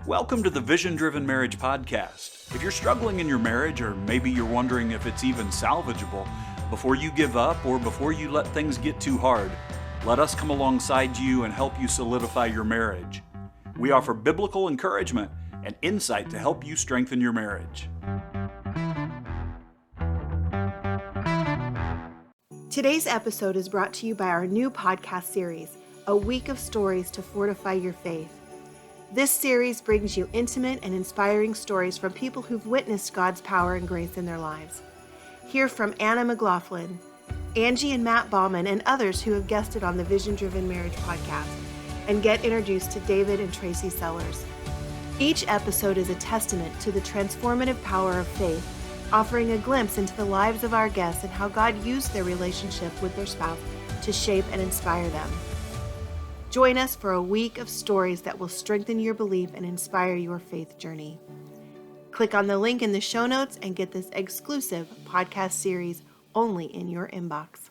Welcome to the Vision Driven Marriage Podcast. If you're struggling in your marriage, or maybe you're wondering if it's even salvageable, before you give up or before you let things get too hard, let us come alongside you and help you solidify your marriage. We offer biblical encouragement and insight to help you strengthen your marriage. Today's episode is brought to you by our new podcast series, A Week of Stories to Fortify Your Faith. This series brings you intimate and inspiring stories from people who've witnessed God's power and grace in their lives. Hear from Anna McLaughlin, Angie and Matt Bauman, and others who have guested on the Vision Driven Marriage podcast, and get introduced to David and Tracy Sellers. Each episode is a testament to the transformative power of faith, offering a glimpse into the lives of our guests and how God used their relationship with their spouse to shape and inspire them. Join us for a week of stories that will strengthen your belief and inspire your faith journey. Click on the link in the show notes and get this exclusive podcast series only in your inbox.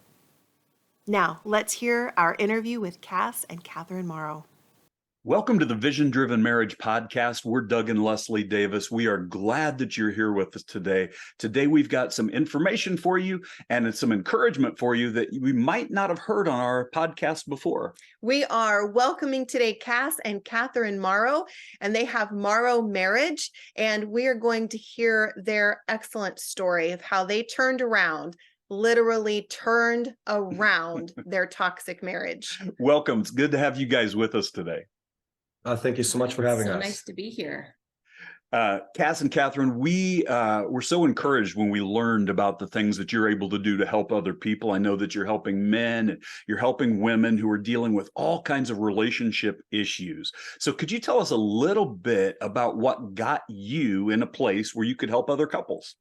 Now, let's hear our interview with Cass and Kathryn Morrow. Welcome to the Vision Driven Marriage Podcast. We're Doug and Leslie Davis. We are glad that you're here with us today. Today, we've got some information for you and some encouragement for you that we might not have heard on our podcast before. We are welcoming today Cass and Kathryn Morrow, and they have Morrow Marriage, and we are going to hear their excellent story of how they literally turned around their toxic marriage. Welcome. It's good to have you guys with us today. Thank you so much for having us. So nice to be here. Cass and Kathryn, we were so encouraged when we learned about the things that you're able to do to help other people. I know that you're helping men, you're helping women who are dealing with all kinds of relationship issues. So could you tell us a little bit about what got you in a place where you could help other couples?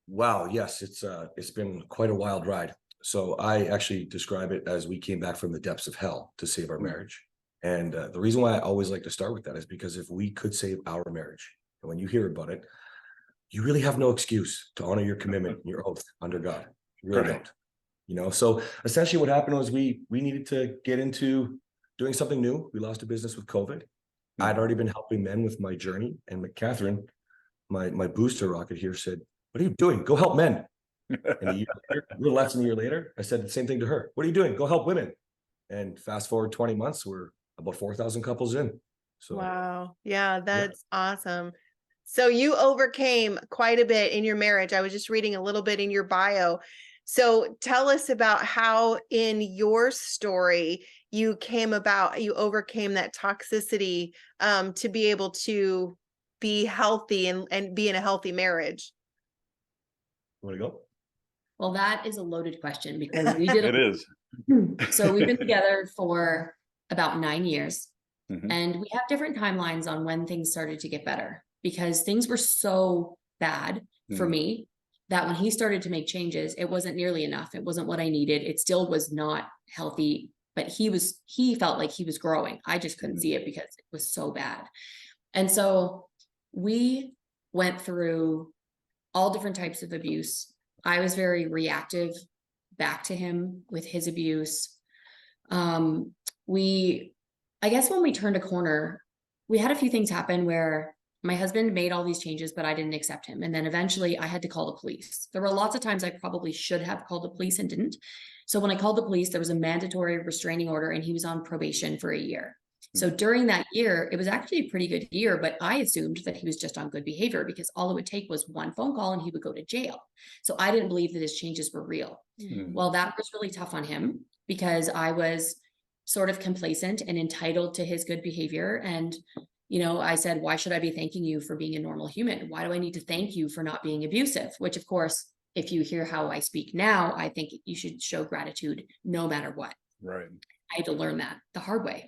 Wow, yes, it's been quite a wild ride. So I actually describe it as we came back from the depths of hell to save our marriage. And the reason why I always like to start with that is because if we could save our marriage, and when you hear about it, you really have no excuse to honor your commitment, your oath under God. You really don't. You know, so essentially what happened was we needed to get into doing something new. We lost a business with COVID. I'd already been helping men with my journey. And Kathryn, my booster rocket here, said, "What are you doing? Go help men." And a little less than a year later, I said the same thing to her. "What are you doing? Go help women." And fast forward 20 months, we're about 4,000 couples in. So wow. Yeah, that's awesome. So you overcame quite a bit in your marriage. I was just reading a little bit in your bio. So tell us about how in your story you overcame that toxicity to be able to be healthy and be in a healthy marriage. You want to go? Well, that is a loaded question because we did. It is. So we've been together for about 9 years, Mm-hmm. and we have different timelines on when things started to get better because things were so bad for me that when he started to make changes, it wasn't nearly enough. It wasn't what I needed. It still was not healthy, but he felt like he was growing. I just couldn't see it because it was so bad. And so we went through all different types of abuse. I was very reactive back to him with his abuse. I guess when we turned a corner, we had a few things happen where my husband made all these changes, but I didn't accept him. And then eventually I had to call the police. There were lots of times I probably should have called the police and didn't. So when I called the police, there was a mandatory restraining order and he was on probation for a year. So during that year, it was actually a pretty good year, but I assumed that he was just on good behavior because all it would take was one phone call and he would go to jail. So I didn't believe that his changes were real. Well, that was really tough on him because I was sort of complacent and entitled to his good behavior. And, you know, I said, why should I be thanking you for being a normal human? Why do I need to thank you for not being abusive? Which, of course, if you hear how I speak now, I think you should show gratitude no matter what. Right. I had to learn that the hard way.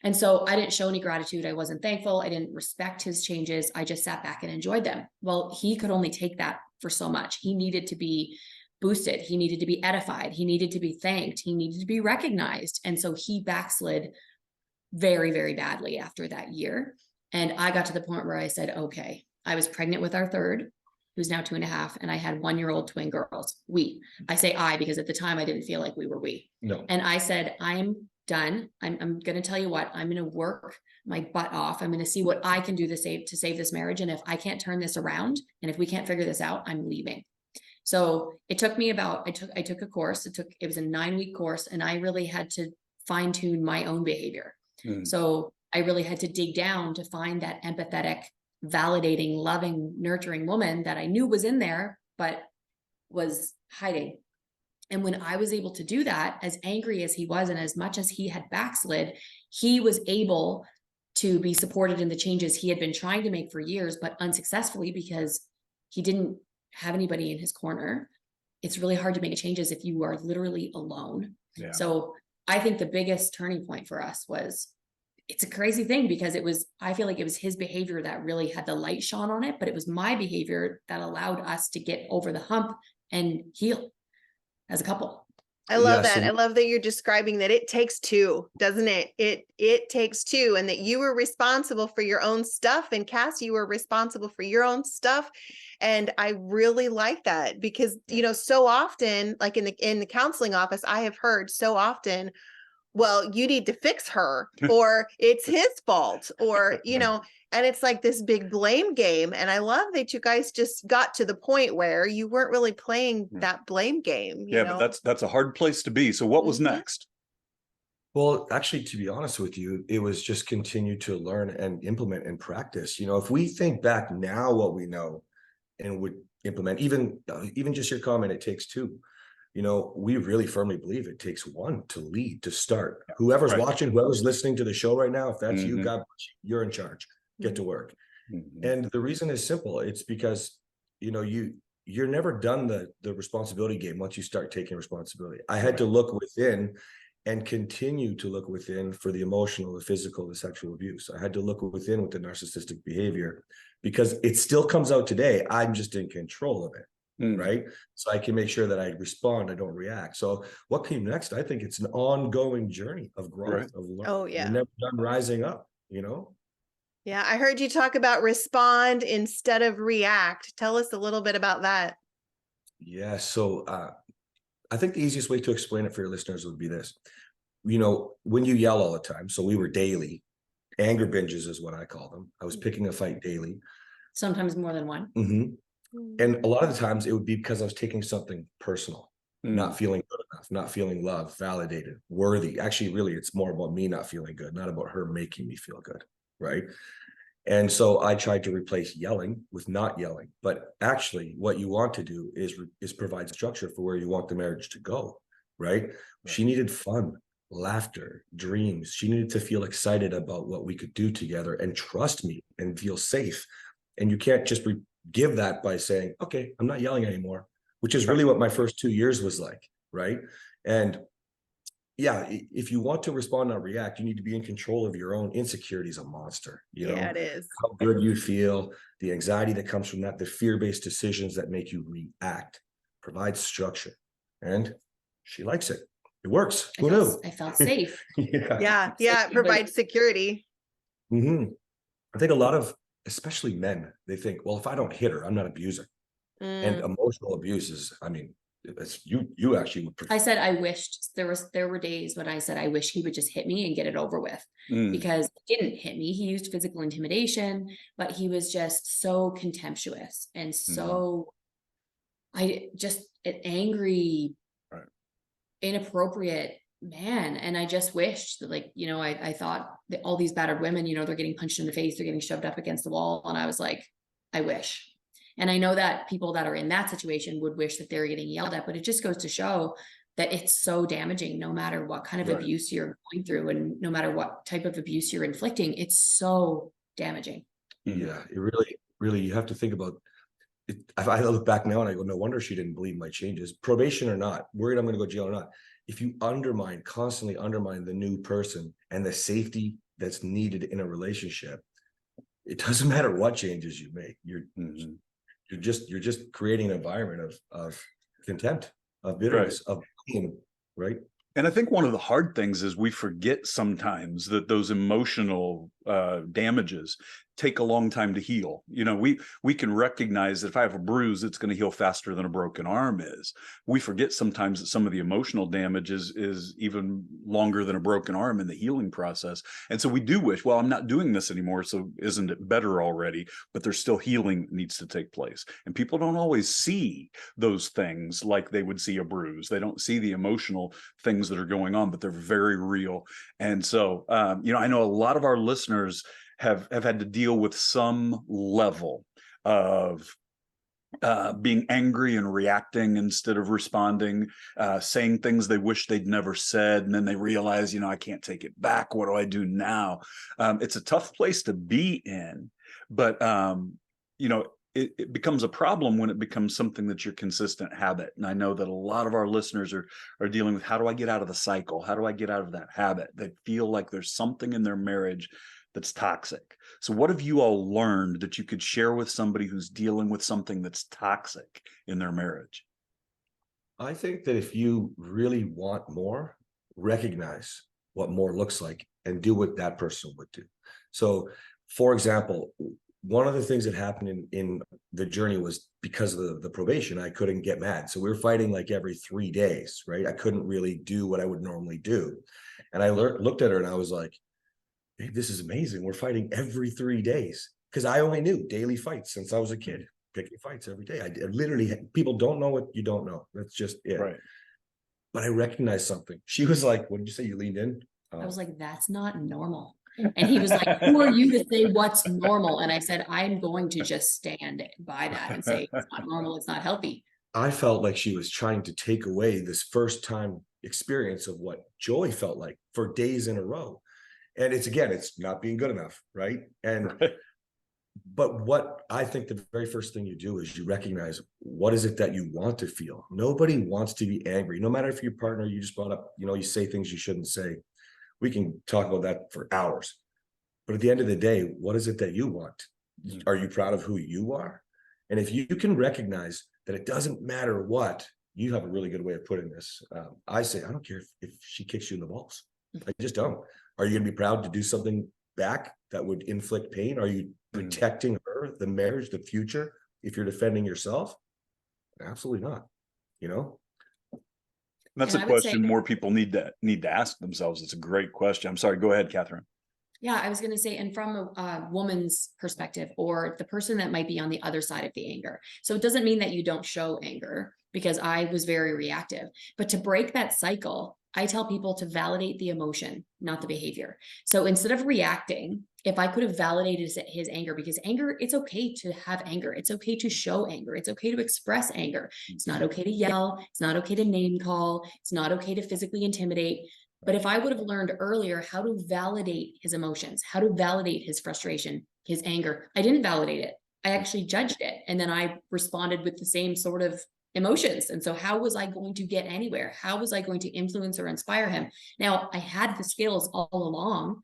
And so I didn't show any gratitude. I wasn't thankful. I didn't respect his changes. I just sat back and enjoyed them. Well, he could only take that for so much. He needed to be boosted. He needed to be edified. He needed to be thanked. He needed to be recognized. And so he backslid very, very badly after that year. And I got to the point where I said, okay, I was pregnant with our third, who's now 2.5, and I had 1-year-old twin girls. I say I, because at the time I didn't feel like we were we. No. And I said, I'm done. I'm going to tell you what, I'm going to work my butt off. I'm going to see what I can do to save this marriage. And if I can't turn this around, and if we can't figure this out, I'm leaving. So it took me I took a course. It was a 9-week course, and I really had to fine tune my own behavior. So I really had to dig down to find that empathetic, validating, loving, nurturing woman that I knew was in there, but was hiding. And when I was able to do that, as angry as he was, and as much as he had backslid, he was able to be supported in the changes he had been trying to make for years, but unsuccessfully, because he didn't have anybody in his corner. It's really hard to make changes if you are literally alone. Yeah. So I think the biggest turning point for us was, it's a crazy thing, because I feel like it was his behavior that really had the light shone on it, but it was my behavior that allowed us to get over the hump and heal as a couple. I love that. I love that you're describing that it takes two, doesn't it? It takes two, and that you were responsible for your own stuff, and Cass, you were responsible for your own stuff. And I really like that, because, you know, so often, like in the counseling office, I have heard so often, well, you need to fix her, or it's his fault, or, you know, and it's like this big blame game. And I love that you guys just got to the point where you weren't really playing that blame game. You know? But that's a hard place to be. So what was next? Well, actually, to be honest with you, it was just continue to learn and implement and practice. You know, if we think back now, what we know and would implement, even just your comment, it takes two. You know, we really firmly believe it takes one to lead, to start. Whoever's watching, whoever's listening to the show right now, if that's you, God bless you, you're in charge. Get to work. And the reason is simple. It's because, you know, you're never done the responsibility game once you start taking responsibility. I had to look within and continue to look within for the emotional, the physical, the sexual abuse. I had to look within with the narcissistic behavior, because it still comes out today. I'm just in control of it. Right. So I can make sure that I respond, I don't react. So what came next? I think it's an ongoing journey of growth, of learning. Oh, yeah. You're never done rising up, you know? Yeah. I heard you talk about respond instead of react. Tell us a little bit about that. Yeah. So I think the easiest way to explain it for your listeners would be this. You know, when you yell all the time, so we were daily, anger binges is what I call them. I was picking a fight daily. Sometimes more than one. And a lot of the times it would be because I was taking something personal, not feeling good enough, not feeling loved, validated, worthy. Actually, really, it's more about me not feeling good, not about her making me feel good, right? And so I tried to replace yelling with not yelling. But actually, what you want to do is provide structure for where you want the marriage to go, right? She needed fun, laughter, dreams. She needed to feel excited about what we could do together and trust me and feel safe. And you can't just give that by saying, okay, I'm not yelling anymore, which is really what my first 2 years was like, right? And yeah, if you want to respond, not react, you need to be in control of your own insecurity. Is a monster, you know? Yeah, it is. How good you feel, the anxiety that comes from that, the fear-based decisions that make you react. Provide structure. And she likes it. It works. Who knew? I felt safe. Yeah. It provides security. I think a lot of, especially men, they think, well, if I don't hit her, I'm not abusing. And emotional abuse is, I mean, it's you actually would prefer. I said I wished there were days when I said I wish he would just hit me and get it over with, because he didn't hit me. He used physical intimidation, but he was just so contemptuous and so an angry, inappropriate man. And I just wished that, like, you know, I thought that all these battered women, you know, they're getting punched in the face, they're getting shoved up against the wall. And I was like, I wish. And I know that people that are in that situation would wish that they're getting yelled at, but it just goes to show that it's so damaging, no matter what kind of abuse you're going through and no matter what type of abuse you're inflicting, it's so damaging. Yeah, it really, you have to think about it. I look back now and I go, no wonder she didn't believe my changes, probation or not, worried I'm going to go to jail or not. If you constantly undermine the new person and the safety that's needed in a relationship, it doesn't matter what changes you make. You're just creating an environment of contempt, of bitterness, of pain, right? And I think one of the hard things is we forget sometimes that those emotional damages take a long time to heal. We can recognize that if I have a bruise, it's going to heal faster than a broken arm is. We forget sometimes that some of the emotional damage is even longer than a broken arm in the healing process. And so we do wish, well, I'm not doing this anymore, so isn't it better already? But there's still healing that needs to take place. And people don't always see those things like they would see a bruise. They don't see the emotional things that are going on, but they're very real. And so, I know a lot of our listeners have had to deal with some level of being angry and reacting instead of responding, saying things they wish they'd never said, and then they realize, I can't take it back. What do I do now? It's a tough place to be in, but it becomes a problem when it becomes something that's your consistent habit. And I know that a lot of our listeners are dealing with, how do I get out of the cycle? How do I get out of that habit? They feel like there's something in their marriage that's toxic. So what have you all learned that you could share with somebody who's dealing with something that's toxic in their marriage? I think that if you really want more, recognize what more looks like and do what that person would do. So, for example, one of the things that happened in the journey was because of the probation, I couldn't get mad. So we were fighting like every 3 days, right? I couldn't really do what I would normally do. And I looked at her and I was like, hey, this is amazing. We're fighting every 3 days. Because I only knew daily fights since I was a kid, picking fights every day. I literally, people don't know what you don't know. That's just it. Right. But I recognized something. She was like, what did you say? You leaned in? I was like, that's not normal. And he was like, who are you to say what's normal? And I said, I'm going to just stand by that and say, it's not normal. It's not healthy. I felt like she was trying to take away this first time experience of what joy felt like for days in a row. And it's not being good enough. Right. And, but what I think the very first thing you do is you recognize, what is it that you want to feel? Nobody wants to be angry, no matter if your partner, you just brought up, you say things you shouldn't say. We can talk about that for hours. But at the end of the day, what is it that you want? Are you proud of who you are? And if you can recognize that it doesn't matter what, you have a really good way of putting this. I say, I don't care if she kicks you in the balls. I just don't. Are you going to be proud to do something back that would inflict pain? Are you protecting her, the marriage, the future, if you're defending yourself? Absolutely not. That's a question more people need to ask themselves. It's a great question. I'm sorry. Go ahead, Kathryn. Yeah, I was going to say, and from a woman's perspective, or the person that might be on the other side of the anger. So it doesn't mean that you don't show anger, because I was very reactive. But to break that cycle, I tell people to validate the emotion, not the behavior. So instead of reacting, if I could have validated his anger, because anger, it's okay to have anger. It's okay to show anger. It's okay to express anger. It's not okay to yell. It's not okay to name call. It's not okay to physically intimidate. But if I would have learned earlier how to validate his emotions, how to validate his frustration, his anger, I didn't validate it. I actually judged it. And then I responded with the same sort of emotions. And so how was I going to get anywhere? How was I going to influence or inspire him? Now, I had the skills all along,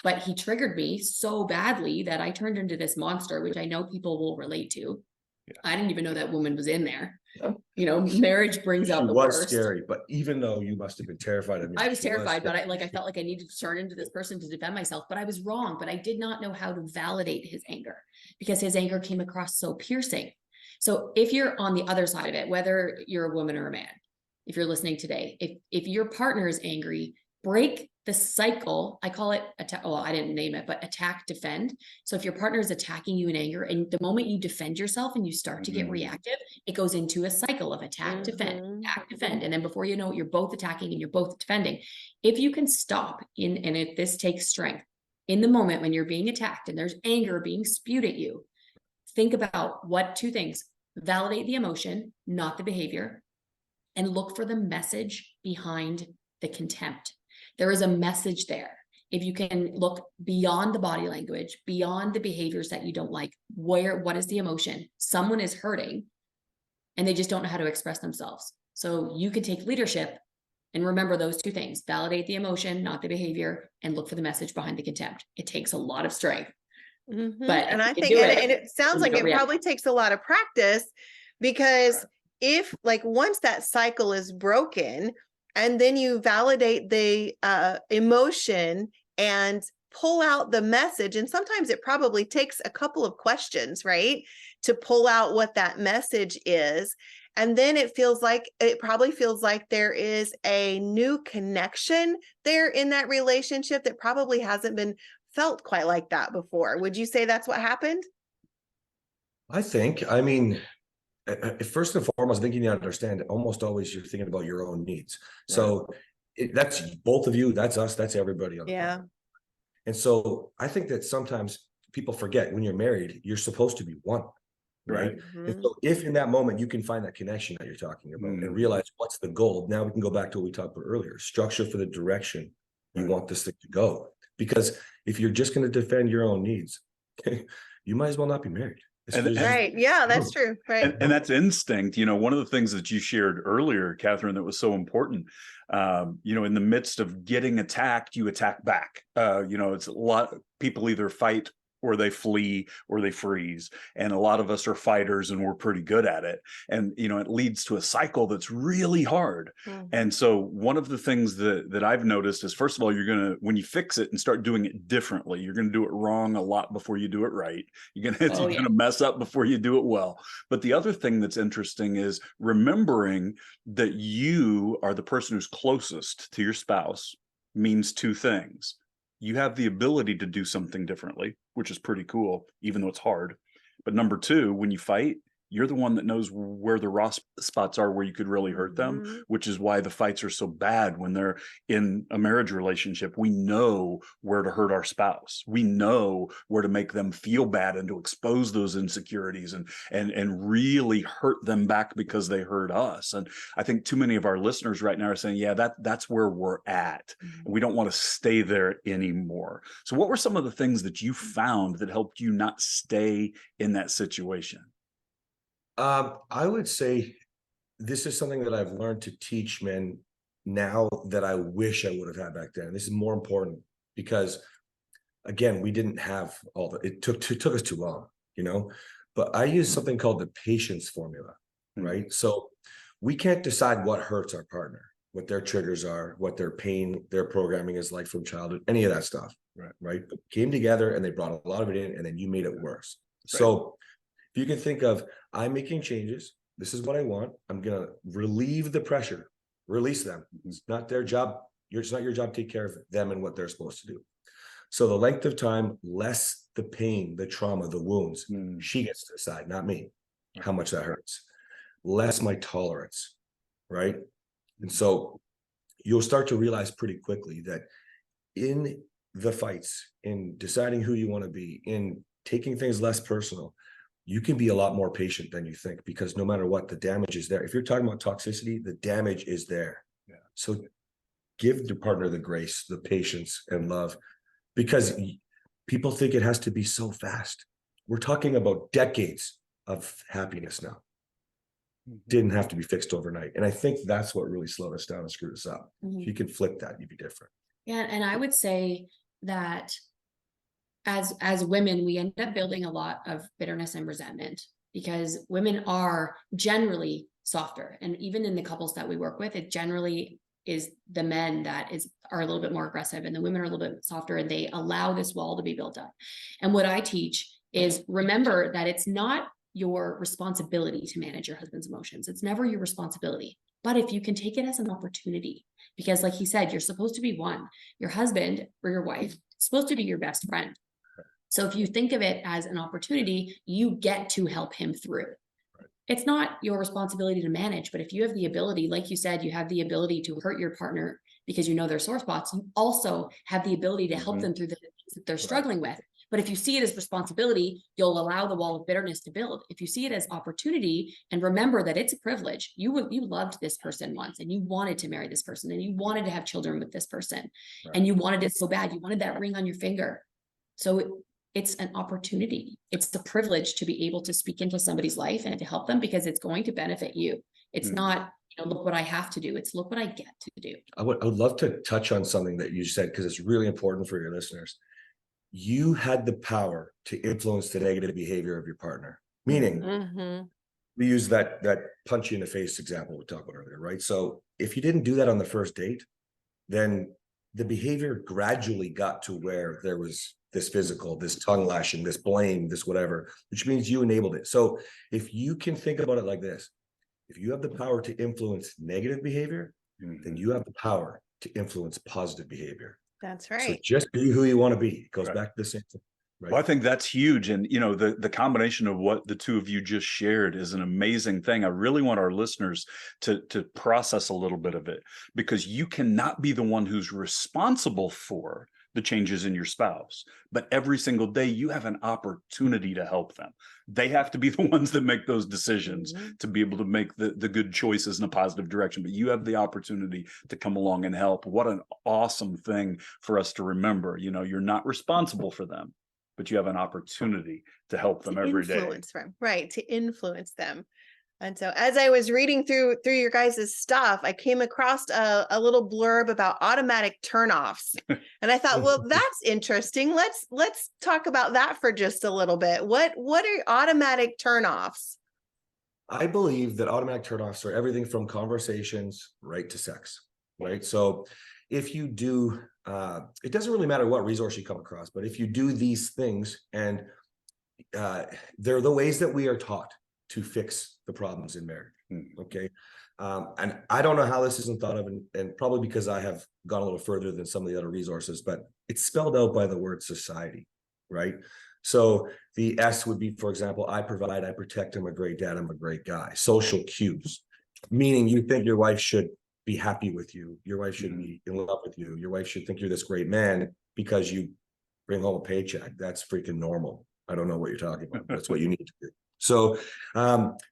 but he triggered me so badly that I turned into this monster, which I know people will relate to. Yeah. I didn't even know that woman was in there. Marriage brings out the worst. It was scary, but even though you must have been terrified of me. I was terrified, but I felt like I needed to turn into this person to defend myself, but I was wrong. But I did not know how to validate his anger, because his anger came across so piercing. So if you're on the other side of it, whether you're a woman or a man, if you're listening today, if your partner is angry, break the cycle. I call it, I didn't name it, but attack, defend. So if your partner is attacking you in anger, and the moment you defend yourself and you start to get reactive, it goes into a cycle of attack, defend, attack, defend. And then before you know it, you're both attacking and you're both defending. If you can stop and if this takes strength, in the moment when you're being attacked and there's anger being spewed at you, think about two things: validate the emotion, not the behavior, and look for the message behind the contempt. There is a message there. If you can look beyond the body language, beyond the behaviors that you don't like, what is the emotion? Someone is hurting and they just don't know how to express themselves. So you can take leadership and remember those two things: validate the emotion, not the behavior, and look for the message behind the contempt. It takes a lot of strength. But and I think, and it sounds like it probably takes a lot of practice, because if once that cycle is broken, and then you validate the emotion and pull out the message. And sometimes it probably takes a couple of questions, right, to pull out what that message is. And then it probably feels like there is a new connection there in that relationship that probably hasn't been felt quite like that before. Would you say that's what happened? I mean, first and foremost, I think you need to understand almost always you're thinking about your own needs. Right. So that's both of you, that's us, that's everybody on the planet. And so I think that sometimes people forget when you're married, you're supposed to be one. Right. Mm-hmm. And so if in that moment you can find that connection that you're talking about and realize what's the goal, now we can go back to what we talked about earlier, structure for the direction you want this thing to go. Because if you're just going to defend your own needs, you might as well not be married. Right. Yeah, that's true. Right. And that's instinct. One of the things that you shared earlier, Kathryn, that was so important, in the midst of getting attacked, you attack back. It's a lot of people either fight or they flee or they freeze. And a lot of us are fighters and we're pretty good at it. And, it leads to a cycle that's really hard. Mm-hmm. And so one of the things that I've noticed is, first of all, when you fix it and start doing it differently, you're going to do it wrong a lot before you do it right. You're going to mess up before you do it well. But the other thing that's interesting is remembering that you are the person who's closest to your spouse means two things. You have the ability to do something differently, which is pretty cool, even though it's hard. But number two, when you fight, you're the one that knows where the raw spots are where you could really hurt them, which is why the fights are so bad when they're in a marriage relationship. We know where to hurt our spouse. We know where to make them feel bad and to expose those insecurities and really hurt them back because they hurt us. And I think too many of our listeners right now are saying, yeah, that's where we're at. And we don't want to stay there anymore. So what were some of the things that you found that helped you not stay in that situation? I would say this is something that I've learned to teach men now that I wish I would have had back then. This is more important because, again, we didn't have it took us too long, but I use something called the patience formula, right? So we can't decide what hurts our partner, what their triggers are, what their pain, their programming is like from childhood, any of that stuff, right? But came together and they brought a lot of it in and then you made it worse. Right. So you can think of, I'm making changes. This is what I want. I'm going to relieve the pressure, release them. It's not their job. It's not your job to take care of them and what they're supposed to do. So the length of time, less the pain, the trauma, the wounds, she gets to decide, not me, how much that hurts. Less my tolerance, right? And so you'll start to realize pretty quickly that in the fights, in deciding who you want to be, in taking things less personal, you can be a lot more patient than you think, because no matter what, the damage is there. If you're talking about toxicity, the damage is there. Yeah. So give your partner the grace, the patience and love, because people think it has to be so fast. We're talking about decades of happiness now. Didn't have to be fixed overnight. And I think that's what really slowed us down and screwed us up. If you could flip that, you'd be different. Yeah. And I would say that as women, we end up building a lot of bitterness and resentment because women are generally softer. And even in the couples that we work with, it generally is the men that are a little bit more aggressive and the women are a little bit softer, and they allow this wall to be built up. And what I teach is, remember that it's not your responsibility to manage your husband's emotions. It's never your responsibility. But if you can take it as an opportunity, because like he said, you're supposed to be one. Your husband or your wife is supposed to be your best friend. So if you think of it as an opportunity, you get to help him through. Right. It's not your responsibility to manage, but if you have the ability, like you said, you have the ability to hurt your partner because you know their sore spots, you also have the ability to help them through the things that they're struggling with. But if you see it as responsibility, you'll allow the wall of bitterness to build. If you see it as opportunity and remember that it's a privilege, you loved this person once and you wanted to marry this person and you wanted to have children with this person and you wanted it so bad. You wanted that ring on your finger. So it's an opportunity. It's the privilege to be able to speak into somebody's life and to help them because it's going to benefit you. It's not, look what I have to do. It's look what I get to do. I would love to touch on something that you said, because it's really important for your listeners. You had the power to influence the negative behavior of your partner, meaning we use that punch you in the face example we talked about earlier, right? So if you didn't do that on the first date, then the behavior gradually got to where there was this physical, this tongue lashing, this blame, this whatever, which means you enabled it. So if you can think about it like this, if you have the power to influence negative behavior, then you have the power to influence positive behavior. That's So right. just be who you want to be. It goes Right. back to the same thing. Right? Well, I think that's huge. And, you know, the combination of what the two of you just shared is an amazing thing. I really want our listeners to process a little bit of it, because you cannot be the one who's responsible for the changes in your spouse, but every single day you have an opportunity to help them. They have to be the ones that make those decisions to be able to make the good choices in a positive direction, but you have the opportunity to come along and help. What an awesome thing for us to remember. You know, you're not responsible for them, but you have an opportunity to help them every day. Influence them, right? To influence them. And so as I was reading through your guys' stuff, I came across a little blurb about automatic turnoffs. And I thought, well, that's interesting. Let's talk about that for just a little bit. What are automatic turnoffs? I believe that automatic turnoffs are everything from conversations right to sex, right? So if you do, it doesn't really matter what resource you come across, but if you do these things, and they're the ways that we are taught to fix the problems in marriage. Okay. And I don't know how this isn't thought of, and probably because I have gone a little further than some of the other resources, but it's spelled out by the word society, right? So the S would be, for example, I provide, I protect, I'm a great dad, I'm a great guy. Social cues, meaning you think your wife should be happy with you. Your wife should be in love with you. Your wife should think you're this great man because you bring home a paycheck. That's freaking normal. I don't know what you're talking about. That's what you need to do. So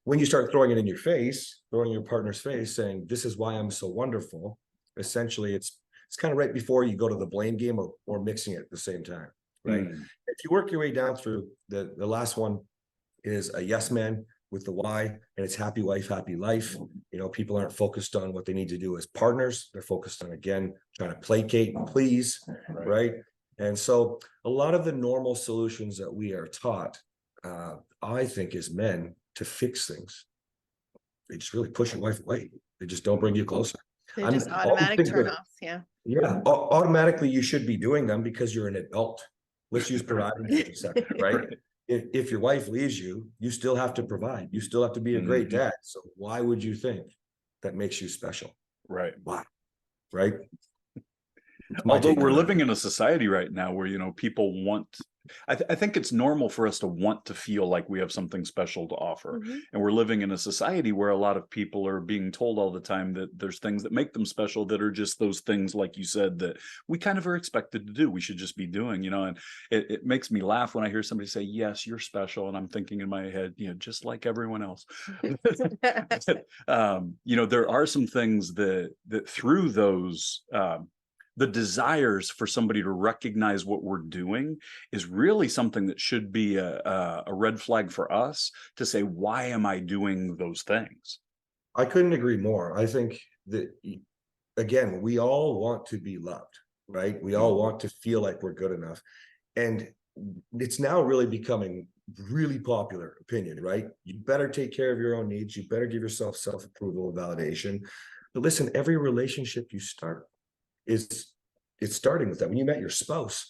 when you start throwing it in your face, throwing your partner's face, saying, this is why I'm so wonderful, essentially it's kind of right before you go to the blame game, or mixing it at the same time, right? If you work your way down through the last one is a yes man with the Y, and it's happy wife, happy life. You know, people aren't focused on what they need to do as partners. They're focused on, again, trying to placate and please, right? And so a lot of the normal solutions that we are taught, I think, as men, to fix things, they just really push your wife away. They just don't bring you closer. They're just automatic turnoffs. Yeah. Yeah. Automatically, you should be doing them because you're an adult. Let's use providing for a second, right? If your wife leaves you, you still have to provide. You still have to be a great dad. So why would you think that makes you special? Right. Why? Right. Although we're living in a society right now where, you know, people want, I think it's normal for us to want to feel like we have something special to offer. And we're living in a society where a lot of people are being told all the time that there's things that make them special that are just those things, like you said, that we kind of are expected to do. We should just be doing, you know, and it makes me laugh when I hear somebody say, yes, you're special. And I'm thinking in my head, you know, just like everyone else. You know, there are some things that through those, the desires for somebody to recognize what we're doing is really something that should be a red flag for us to say, why am I doing those things? I couldn't agree more. I think that, again, we all want to be loved, right? We all want to feel like we're good enough. And it's now really becoming really popular opinion, right? You better take care of your own needs. You better give yourself self-approval and validation. But listen, every relationship you start, it's starting with that. When you met your spouse,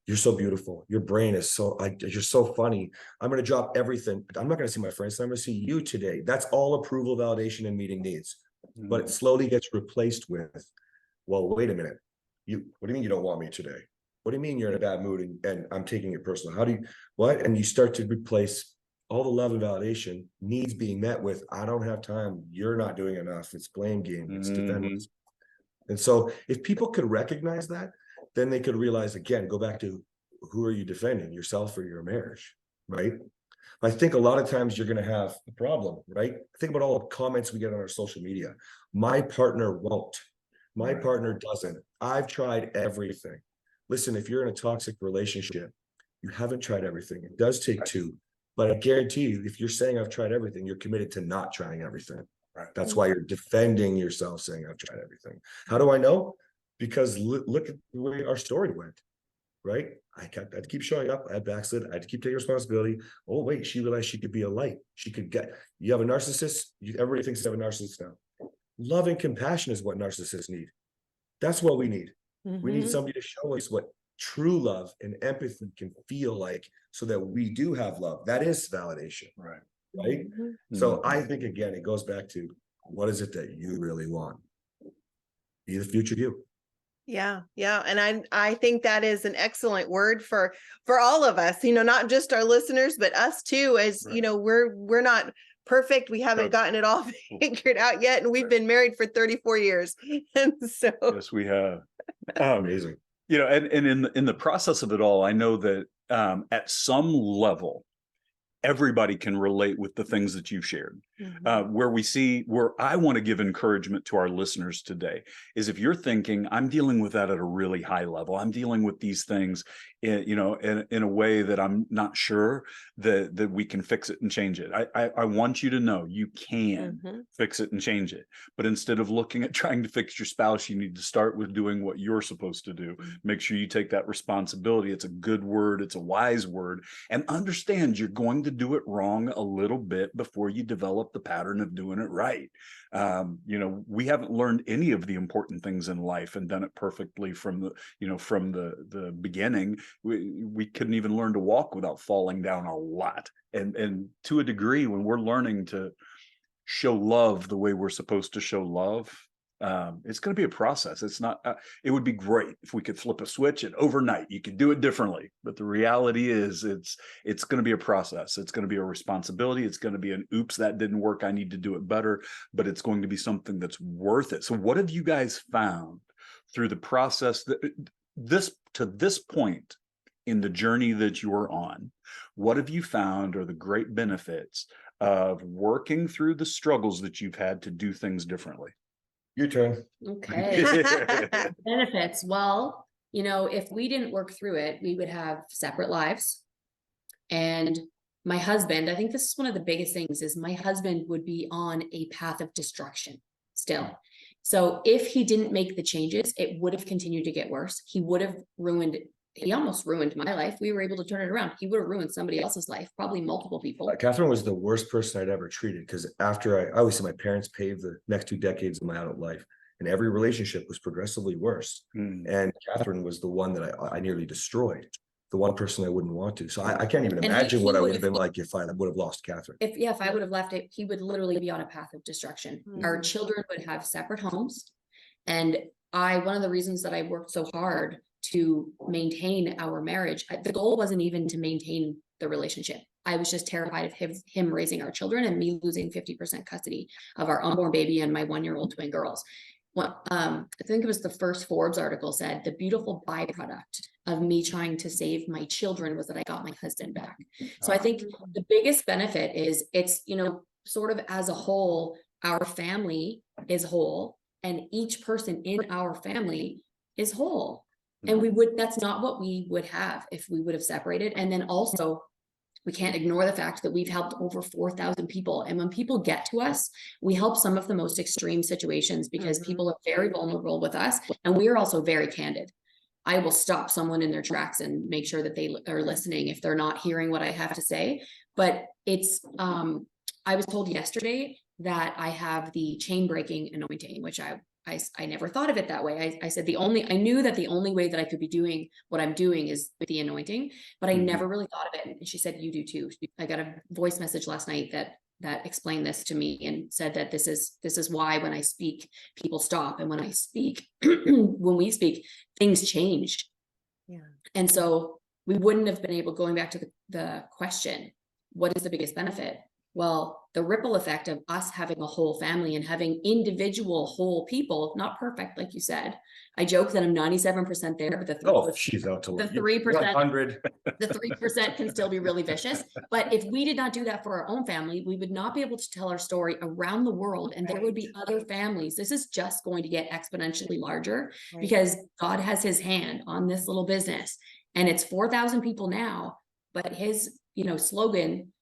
you're so beautiful. Your brain is you're so funny. I'm going to drop everything. I'm not going to see my friends. I'm going to see you today. That's all approval, validation, and meeting needs. But it slowly gets replaced with, well, wait a minute. What do you mean you don't want me today? What do you mean you're in a bad mood and I'm taking it personal? What? And you start to replace all the love and validation needs being met with, I don't have time. You're not doing enough. It's blame game. It's defense. And so if people could recognize that, then they could realize, again, go back to, who are you defending, yourself or your marriage, right? I think a lot of times you're going to have a problem, right? Think about all the comments we get on our social media. My partner won't. My partner doesn't. I've tried everything. Listen, if you're in a toxic relationship, you haven't tried everything. It does take two. But I guarantee you, if you're saying I've tried everything, you're committed to not trying everything. That's why you're defending yourself, saying I've tried everything. How do I know? Because look at the way our story went, right? I had to keep showing up. I had backslid. I had to keep taking responsibility. Oh, wait, she realized she could be a light. You have a narcissist. Everybody thinks you have a narcissist now. Love and compassion is what narcissists need. That's what we need. We need somebody to show us what true love and empathy can feel like, so that we do have love. That is validation. Right. Right. So I think, again, it goes back to, what is it that you really want? Be the future you. Yeah. Yeah. And I think that is an excellent word for all of us, not just our listeners, but us too, as, we're not perfect. We haven't gotten it all figured out yet. And we've been married for 34 years. And so. Yes, we have. Amazing. And in the process of it all, I know that at some level, everybody can relate with the things that you've shared. Where I want to give encouragement to our listeners today is, if you're thinking, I'm dealing with that at a really high level, I'm dealing with these things in a way that I'm not sure that we can fix it and change it. I want you to know you can fix it and change it. But instead of looking at trying to fix your spouse, you need to start with doing what you're supposed to do. Make sure you take that responsibility. It's a good word. It's a wise word. And understand you're going to do it wrong a little bit before you develop the pattern of doing it right. We haven't learned any of the important things in life and done it perfectly from the beginning. We couldn't even learn to walk without falling down a lot. And to a degree, when we're learning to show love the way we're supposed to show love, it's going to be a process. It's not, it would be great if we could flip a switch and overnight you could do it differently. But the reality is it's going to be a process. It's going to be a responsibility. It's going to be an oops, that didn't work, I need to do it better, but it's going to be something that's worth it. So what have you guys found through the process to this point in the journey that you're on? What have you found are the great benefits of working through the struggles that you've had to do things differently? Your turn. Okay. Benefits. Well, if we didn't work through it, we would have separate lives. And my husband, I think this is one of the biggest things, is my husband would be on a path of destruction still. So if he didn't make the changes, it would have continued to get worse. He almost ruined my life. We were able to turn it around. He would have ruined somebody else's life, probably multiple people. Kathryn was the worst person I'd ever treated, because after I always say my parents paved the next 2 decades of my adult life, and every relationship was progressively worse. And Kathryn was the one that I nearly destroyed, the one person I wouldn't want to. So I can't even imagine what I would have been like if I would have lost Kathryn. If I would have left it, he would literally be on a path of destruction. Our children would have separate homes. And one of the reasons that I worked so hard to maintain our marriage, the goal wasn't even to maintain the relationship. I was just terrified of him raising our children and me losing 50% custody of our unborn baby and my 1-year-old twin girls. I think it was the first Forbes article said the beautiful byproduct of me trying to save my children was that I got my husband back. So I think the biggest benefit is it's, sort of as a whole, our family is whole, and each person in our family is whole. And that's not what we would have if we would have separated. And then also, we can't ignore the fact that we've helped over 4,000 people. And when people get to us, we help some of the most extreme situations, because people are very vulnerable with us. And we are also very candid. I will stop someone in their tracks and make sure that they are listening if they're not hearing what I have to say. But it's, I was told yesterday that I have the chain breaking anointing, which I never thought of it that way. I said I knew that the only way that I could be doing what I'm doing is with the anointing, but I never really thought of it. And she said, you do too. I got a voice message last night that explained this to me and said that this is why when I speak, people stop. And when I speak, when we speak, things change. Yeah. And so we wouldn't have been able, going back to the question, what is the biggest benefit? Well, the ripple effect of us having a whole family and having individual whole people, not perfect, like you said. I joke that I'm 97% there, but she's out to the 3%, the 3% can still be really vicious. But if we did not do that for our own family, we would not be able to tell our story around the world, and there would be other families. This is just going to get exponentially larger because God has his hand on this little business, and it's 4,000 people now, but his, slogan,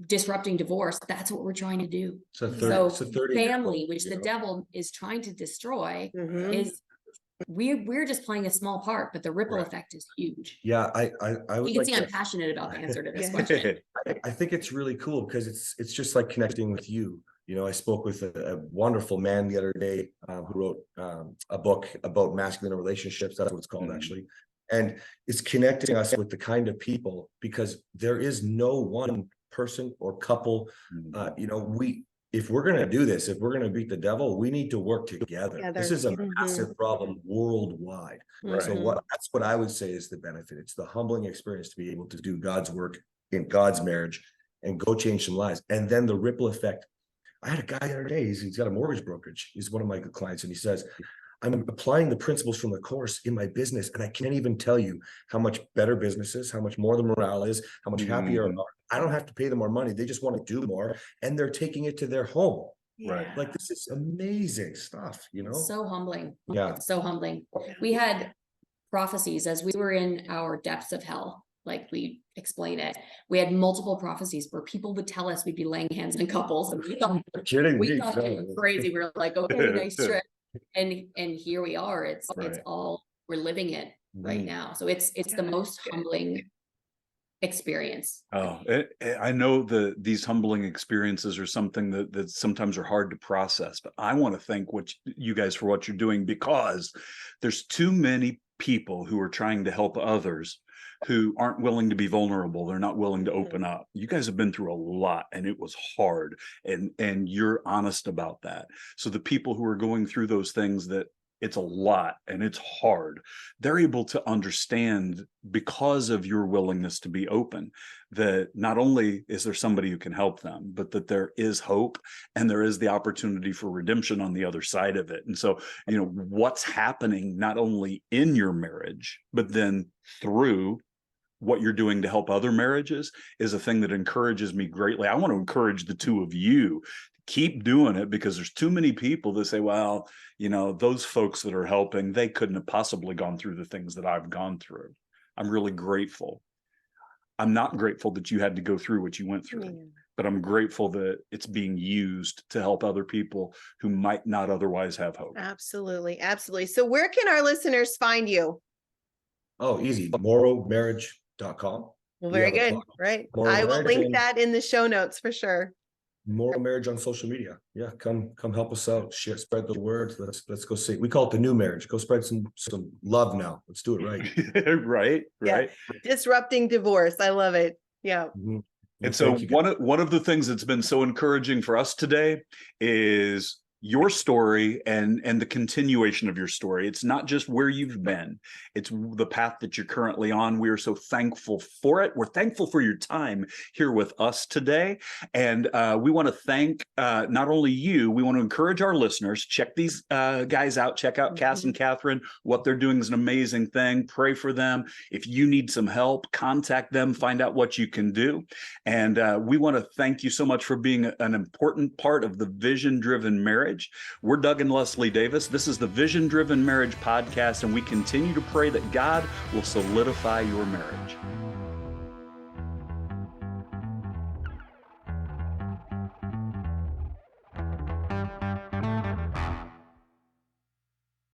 disrupting divorce, that's what we're trying to do. So 30 family, which the devil is trying to destroy, is we're just playing a small part, but the ripple effect is huge. Yeah, I you can see I'm passionate about the answer to this question. I think it's really cool because it's just like connecting with you. You know, I spoke with a wonderful man the other day who wrote a book about masculine relationships. That's what it's called, actually. And it's connecting us with the kind of people, because there is no one person or couple. You know, if we're going to do this, if we're going to beat the devil, we need to work together. This is a massive problem worldwide. Right. So that's what I would say is the benefit. It's the humbling experience to be able to do God's work in God's marriage and go change some lives. And then the ripple effect. I had a guy the other day, he's got a mortgage brokerage. He's one of my clients, and he says, I'm applying the principles from the course in my business, and I can't even tell you how much better business is, how much more the morale is, how much happier. I don't have to pay them more money. They just want to do more, and they're taking it to their home. Right. Like, this is amazing stuff, you know? So humbling. Yeah. So humbling. We had prophecies as we were in our depths of hell, like we explain it. We had multiple prophecies where people would tell us we'd be laying hands in couples, and we thought Kidding we me. thought it was crazy. We were like, okay, nice trip. And here we are. It's all, we're living it right now. So it's the most humbling experience. Oh, I know these humbling experiences are something that sometimes are hard to process, but I want to thank you guys for what you're doing, because there's too many people who are trying to help others who aren't willing to be vulnerable. They're not willing to open up. You guys have been through a lot, and it was hard, and you're honest about that. So the people who are going through those things, that it's a lot and it's hard, they're able to understand, because of your willingness to be open, that not only is there somebody who can help them, but that there is hope, and there is the opportunity for redemption on the other side of it. And so, you know, what's happening not only in your marriage, but then through what you're doing to help other marriages is a thing that encourages me greatly. I want to encourage the two of you to keep doing it, because there's too many people that say, well, you know, those folks that are helping, they couldn't have possibly gone through the things that I've gone through. I'm really grateful. I'm not grateful that you had to go through what you went through, but I'm grateful that it's being used to help other people who might not otherwise have hope. Absolutely. Absolutely. So where can our listeners find you? Oh, easy. morrowmarriage.com. Well, very good. Right. I will link that in the show notes for sure. Morrow Marriage on social media. Yeah, come help us out. Share, spread the word. Let's go see. We call it the new marriage. Go spread some love now. Let's do it right. Right. Yeah. Disrupting divorce. I love it. Yeah. And so one of the things that's been so encouraging for us today is your story and the continuation of your story. It's not just where you've been, it's the path that you're currently on. We are so thankful for it. We're thankful for your time here with us today. And we want to thank not only you, we want to encourage our listeners, check these guys out, check out Cass and Kathryn. What they're doing is an amazing thing. Pray for them. If you need some help, contact them, find out what you can do. And we want to thank you so much for being an important part of the Vision-Driven Marriage. We're Doug and Leslie Davis. This is the Vision-Driven Marriage Podcast, and we continue to pray that God will solidify your marriage.